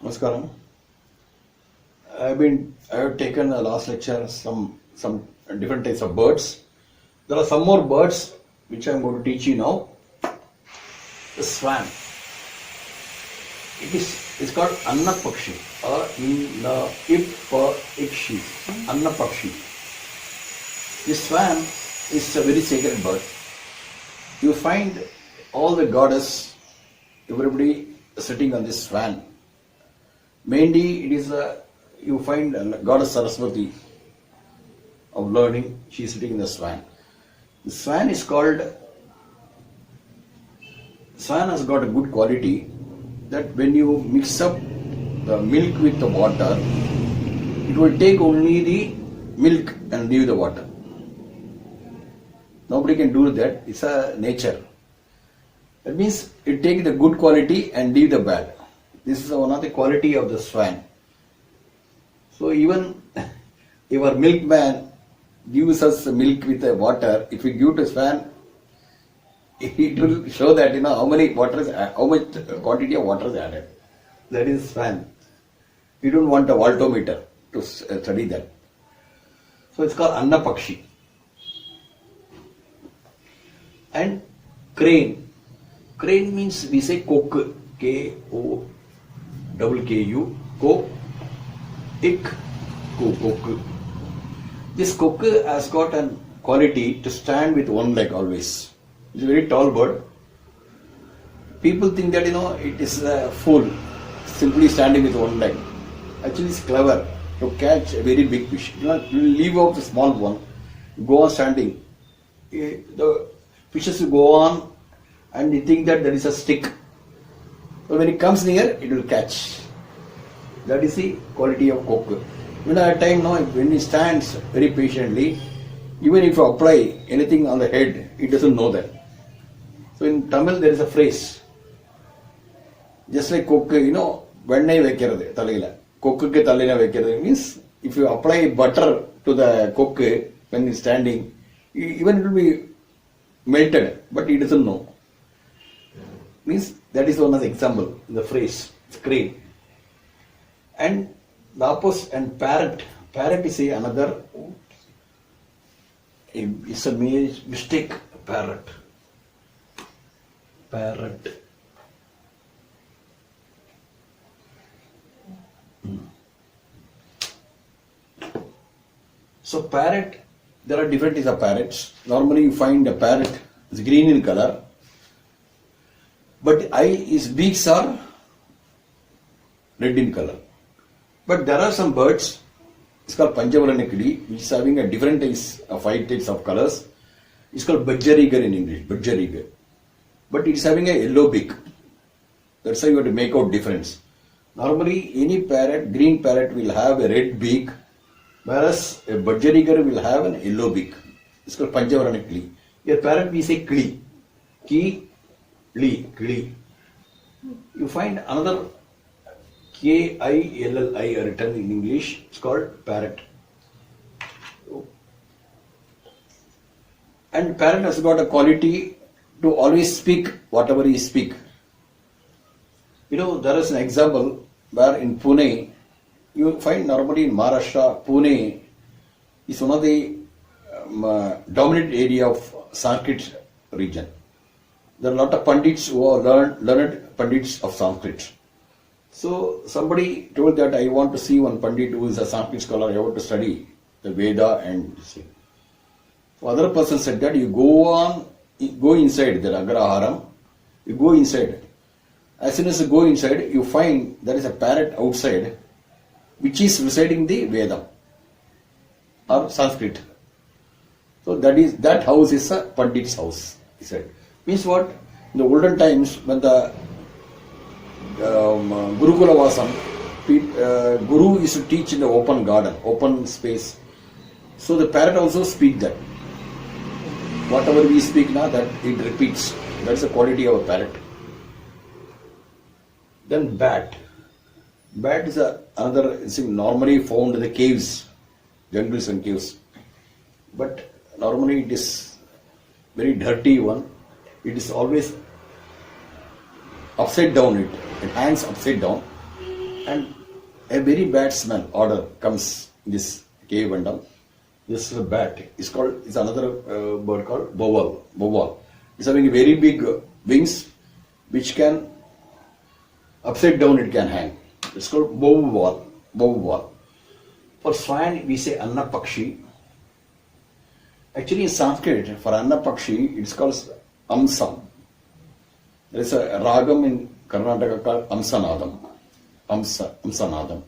Namaskaram. I have taken the last lecture some different types of birds. There are some more birds which I am going to teach you now. The swan. It's called Annapakshi or Ipakshi. Annapakshi. This swan is a very sacred bird. You find all the goddess, everybody sitting on this swan. Mainly, you find goddess Saraswati of learning. She is sitting in the swan. The swan has got a good quality that when you mix up the milk with the water, it will take only the milk and leave the water. Nobody can do that. It's a nature. That means it takes the good quality and leave the bad. This is one of the quality of the swan. So even if our milkman gives us milk with the water, if we give to swan, it will show that how much quantity of water is added. That is swan. We don't want a voltometer to study that. So it's called Annapakshi. And crane. Crane means we say koku. K-O-K-K-U. Ko. Ik. Koku. This koku has got a quality to stand with one leg always. It's a very tall bird. People think that it is a fool simply standing with one leg. Actually, it's clever to catch a very big fish. You leave out the small one, go on standing. The fishes will go on and you think that there is a stick. So when it comes near, it will catch. That is the quality of koku. At a time, when it stands very patiently, even if you apply anything on the head, it doesn't know that. So in Tamil, there is a phrase. Just like koku, vennai vekkiradu, thalayila. Koku ke thalayila vekkiradu means if you apply butter to the koku when it's standing, even it will be melted, but it doesn't know. Means that is one of the example in the phrase. It's crane. And the opposite, and parrot. Parrot is another. It's a mistake. Parrot. Parrot. So parrot, there are different types of parrots. Normally you find a parrot is green in color, but his beaks are red in color. But there are some birds, it's called Panjavaranikidi, which is having a different types of 5 types of colors. It's called Bajjarigar in English, Bajjarigar. But it's having a yellow beak. That's how you have to make out difference. Normally any parrot, green parrot will have a red beak, whereas a Bajjarigar will have an yellow beak. It's called Panjavaranikidi. Your parrot we say Kli. Kli. You find another K-I-L-L-I written in English. It's called parrot. And parrot has got a quality to always speak whatever he speak. There is an example where in Pune, you find normally in Maharashtra, Pune is one of the dominant area of Sanskrit region. There are a lot of Pandits who are learned Pandits of Sanskrit. So somebody told that I want to see one Pandit who is a Sanskrit scholar, I want to study the Veda and see. So other person said that you go inside the Agraharam, you go inside. As soon as you go inside, you find there is a parrot outside which is reciting the Veda or Sanskrit. So that house is a Pandit's house, he said. Means what? In the olden times when the Gurukula Vasam, Guru used to teach in the open garden, open space. So the parrot also speak that. Whatever we speak now, that it repeats. That's the quality of a parrot. Then bat. Bat is another normally found in the caves, jungles and caves. But normally it is very dirty one. It is always upside down, it hangs upside down and a very bad smell odor comes in this cave and all. This is a bat. It's another bird called boval. Boval. It's having very big wings, which can upside down it can hang. It's called boval. Boval. For swan we say annapakshi. Actually in Sanskrit for annapakshi it's called amsam. There is a ragam in Karnataka called Amsanadam. Amsanadam.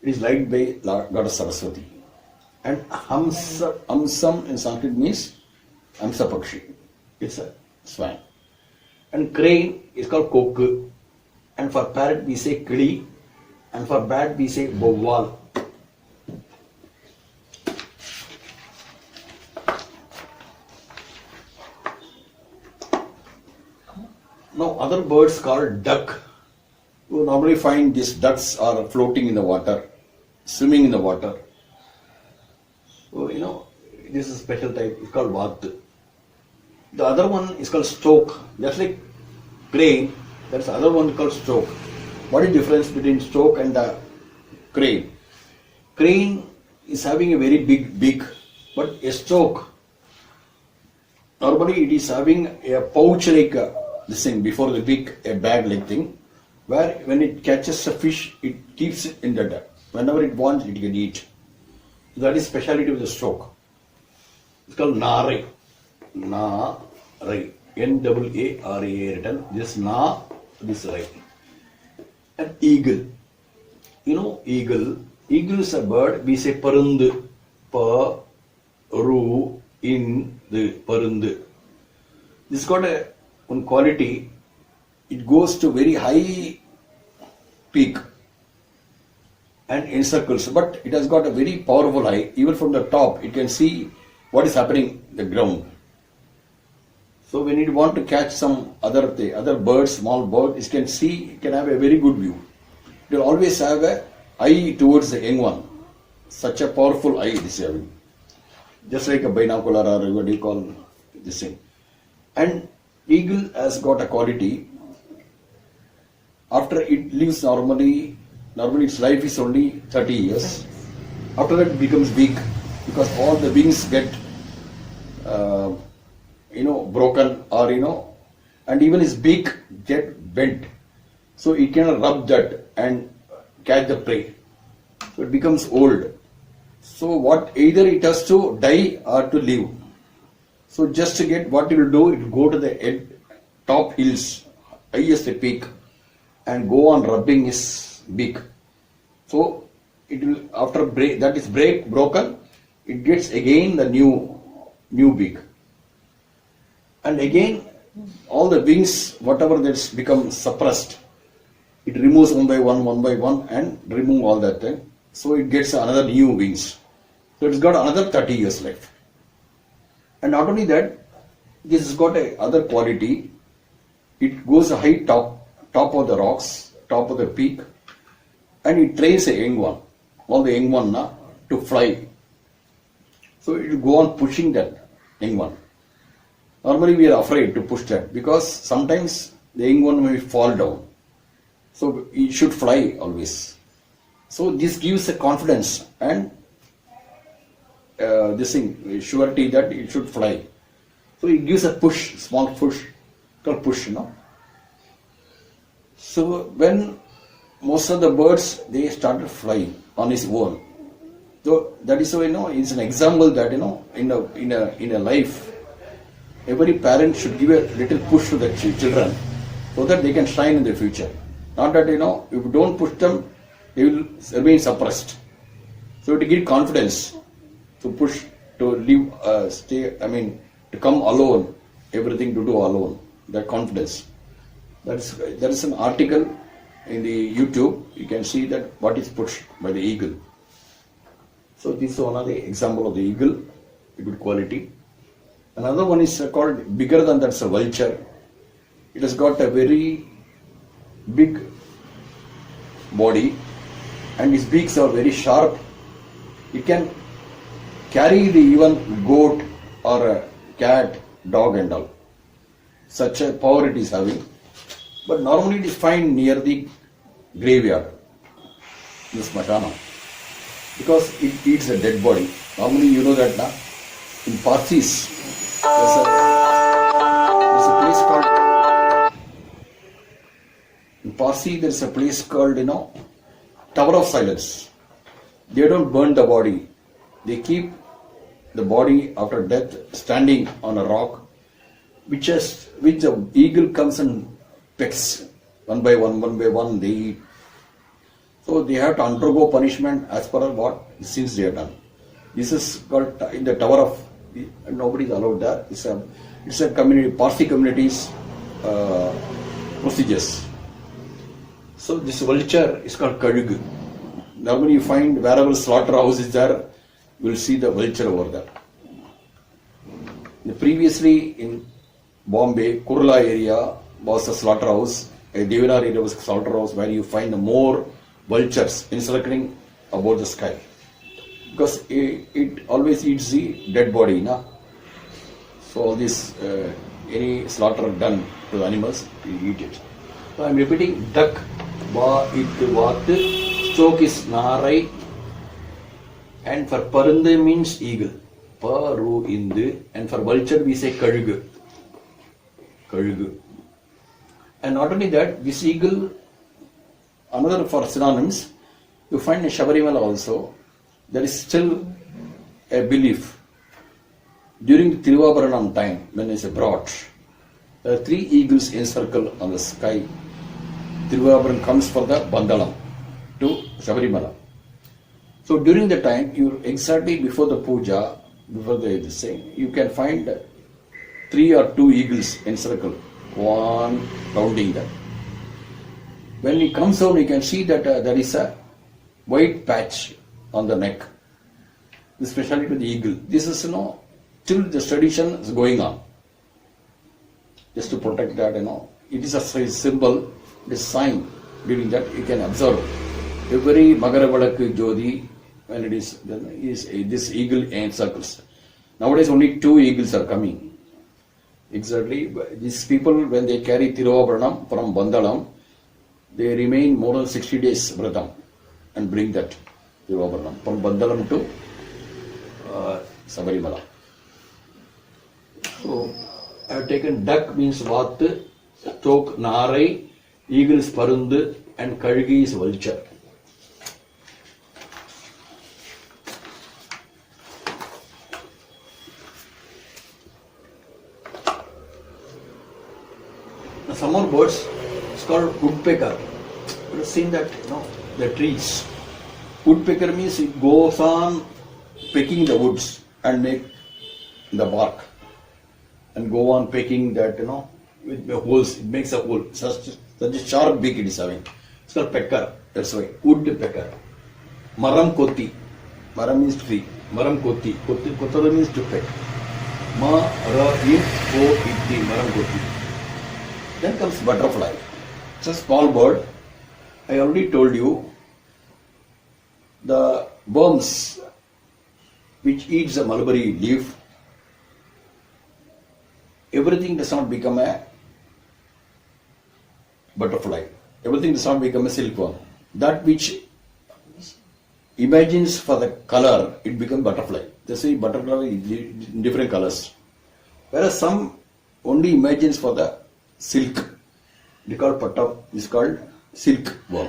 It is liked by Goddess Saraswati. And Amsam in Sanskrit means Amsapakshi. It's a swan. And crane is called Kokku. And for parrot we say Kili. And for bat we say Boval. Now other birds called duck. You normally find these ducks are floating in the water, swimming in the water. So this is a special type. It's called Vat. The other one is called stork. Just like crane, there's other one called stork. What is the difference between stork and the crane? Crane is having a very big beak, but a stork, normally it is having a pouch like this thing before the beak, a bag like thing, where when it catches a fish, it keeps it in that. Whenever it wants, it can eat. That is speciality of the stork. It's called Narai. Narai. N-A-A-R-A written. This Na, this Rai. And eagle. Eagle. Eagle is a bird. We say Parundu. Pa-ru in the Parundu. This got one quality. It goes to very high peak and encircles, but it has got a very powerful eye. Even from the top, it can see what is happening in the ground. So when it want to catch some other birds, small bird, it can see, it can have a very good view. It will always have a eye towards the young one. Such a powerful eye this having. Just like a binocular or what do you call this thing. And eagle has got a quality. After it lives normally its life is only 30 years. After that it becomes weak because all the wings get broken or and even his beak get bent. So it cannot rub that and catch the prey. So it becomes old. So either it has to die or to live. So just to get what it will do, it will go to the top hills, highest peak, and go on rubbing his beak. So it will after broken, it gets again the new beak. And again all the wings, whatever that's become suppressed, it removes one by one and remove all that thing. So it gets another new wings. So it's got another 30 years life. And not only that, this has got other quality. It goes a high top of the rocks, top of the peak, and it trains a young one, all the young one to fly. So it will go on pushing that young one. Normally we are afraid to push that because sometimes the young one may fall down. So it should fly always. So this gives a confidence and surety that it should fly. So it gives a push, small push, called push, So when most of the birds, they started flying on its own. So that is why, it's an example that, in a life, every parent should give a little push to the children so that they can shine in the future. Not that, if you don't push them, they will remain suppressed. So to give confidence, to push, to live, to come alone, everything to do alone, that confidence. There is an article in the YouTube, you can see that what is pushed by the eagle. So this is one of the example of the eagle, a good quality. Another one is called bigger than that's a vulture. It has got a very big body and its beaks are very sharp. It can carry the even goat or a cat, dog and all. Such a power it is having. But normally it is found near the graveyard. in the smatana because it eats a dead body. Normally, you know that now in Parsis, there's a place called in Parsi. There's a place called Tower of Silence. They don't burn the body. They keep the body after death standing on a rock, which the eagle comes and pecks one by one. They eat. So they have to undergo punishment as per what sins they have done. This is called in the Tower of. Nobody is allowed there. It's a community, Parsi communities procedures. So this vulture is called Kadug. Normally you find wherever slaughterhouse is there, you will see the vulture over there. Previously in Bombay, Kurla area was a slaughterhouse. Devanar area was a slaughterhouse where you find more vultures encircling above the sky. Because it always eats the dead body. Na? So all this, any slaughter done to the animals, you eat it. So I am repeating duck, va, it, vat, stroke is narai, and for parundu means eagle, paru indu, and for vulture we say kalugu. Kalugu. And not only that, this eagle, another for synonyms, you find in Shabarimala also, there is still a belief. During the Thiruvabaranam time, when it's brought, there are 3 eagles encircle on the sky. Thiruvabaran comes for the Bandalam to Shabarimala. So during the time, exactly before the puja, before the saying, you can find 3 or 2 eagles encircle, one rounding that. When he comes out, you can see that there is a white patch on the neck, especially to the eagle. This is, till the tradition is going on. Just to protect that, it is a symbol, it is a sign. During that, you can observe. Every Magaravalakku Jodi, when it is this eagle encircles. Nowadays, only 2 eagles are coming. Exactly. These people, when they carry Thiruvabaranam from Bandalam, they remain more than 60 days Vratam and bring that Thiruvabaranam from Bandalam to Sabarimala. So I have taken duck means vat, stoke narai, eagle is parundu, and kalugi is vulture. Now, some more birds, it's called woodpecker. You have seen that, the trees. Woodpecker means it goes on pecking the woods and make the bark. And go on pecking that, with the holes, it makes a hole. Such a sharp beak it is having. It's called pecker, that's why. Woodpecker. Maram koti. Maram means tree. Maram koti. Kotara means to peck. Ma-ra-im-ko-iti. Maram koti. Then comes butterfly. It's a small bird. I already told you the worms which eats the mulberry leaf, everything does not become a butterfly. Everything does not become a silkworm. That which imagines for the color, it becomes butterfly. They say butterfly in different colors. Whereas some only imagines for the silk. It is called pattam, is called silkworm.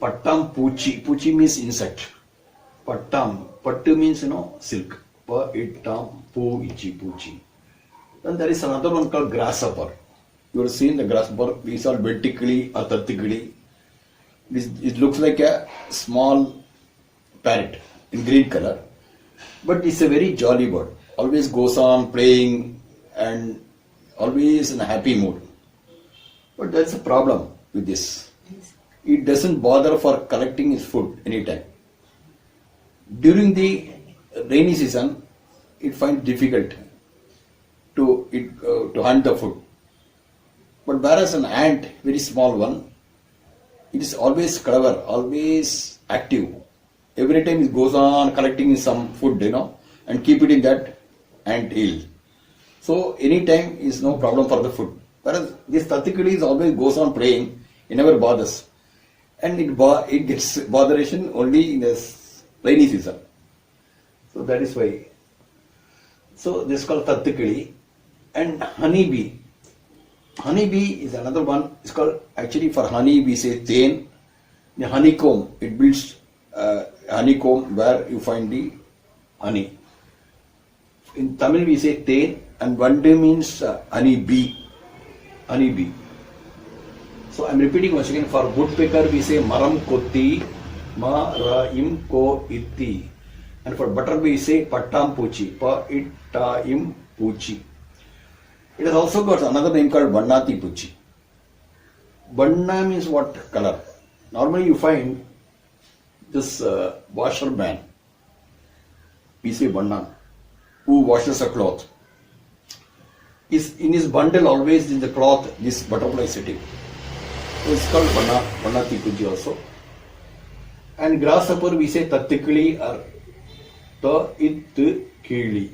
Pattam puchi. Puchi means insect. Pattam. Pattu means, silk. Pa-ittam, pu-ichi, puchi. Then there is another one called grasshopper. You have seen the grasshopper. These are vertically or vertically. It looks like a small parrot in green color. But it's a very jolly bird. Always goes on playing and always in a happy mood. But that's a problem with this. It doesn't bother for collecting its food anytime. During the rainy season, it finds difficult to hunt the food. But whereas an ant, very small one, it is always clever, always active. Every time it goes on collecting some food, and keep it in that ant hill. So anytime is no problem for the food. Whereas this tatikali always goes on playing, it never bothers. and it gets botheration only in the rainy season. So that is why. So this is called tattikili. And honeybee. Honeybee is another one. It's called, actually for honey we say ten. The honeycomb, it builds honeycomb where you find the honey. In Tamil we say ten, and vande means honeybee. Honeybee. So I'm repeating once again. For woodpecker we say maram kotti, ma ra im ko itti. And for butterfly we say pattam puchi, pa itta im puchi. It has also got another name called Vannati Puchi. Vanna means what? Color. Normally you find this washerman, we say Vanna, who washes a cloth. Is in his bundle always in the cloth this butterfly sitting. So it's called Vanna, Vannati Puchi also. And grasshopper we say Tattikili or Ta-it-kili.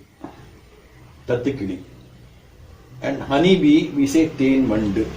Tattikili. And honeybee we say Ten Mandu.